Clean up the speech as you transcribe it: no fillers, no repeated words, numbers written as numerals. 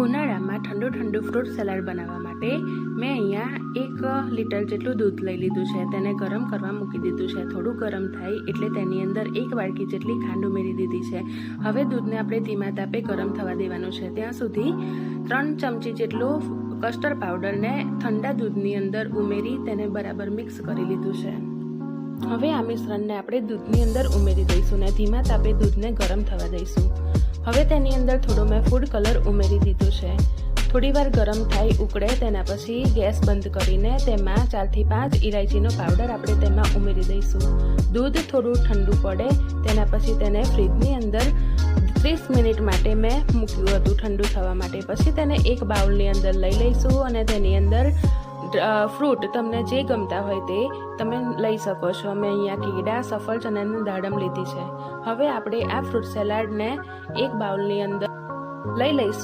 ઉનાળામાં ઠંડુ fruit salad બનાવવા માટે મેં અહીંયા 1 લીટર જેટલું દૂધ લઈ લીધું છે. તેને ગરમ કરવા મૂકી દીધું છે. થોડું ગરમ થાય એટલે તેની અંદર 1 વાડકી જેટલી ખાંડ ઉમેરી દીધી છે. હવે દૂધને આપણે ધીમા તાપે ગરમ થવા દેવાનું છે. ત્યાં સુધી 3 ચમચી જેટલું કસ્ટર્ડ પાવડરને ઠંડા દૂધની અંદર ઉમેરી તેને બરાબર મિક્સ કરી લીધું છે. હવે આ મિશ્રણને આપણે દૂધની અંદર ઉમેરી દઈશું ને ધીમા તાપે દૂધને ગરમ થવા દઈશું. હવે તેની અંદર થોડો મેં ફૂડ કલર ઉમેરી દીધો છે. થોડી વાર ગરમ થાય ઉકળે તેના પછી ગેસ બંધ કરીને તેમાં 4 થી 5 ઇલાયચીનો પાવડર આપણે તેમાં ઉમેરી દઈશું. દૂધ થોડું ઠંડુ પડે તેના પછી તેને ફ્રીજની અંદર 30 મિનિટ માટે મેં મૂક્યું હતું ઠંડુ થવા માટે. પછી તેને એક બાઉલની અંદર લઈ લઈશું અને તેની અંદર ફ્રૂટ તમને જે ગમતા હોય તે તમે લઈ શકો છો. મેં અહીંયા કીડા, સફરજન અને દાડમ લીધી છે. હવે આપણે આ ફ્રૂટ સલાડને એક બાઉલની અંદર લઈ લઈશું.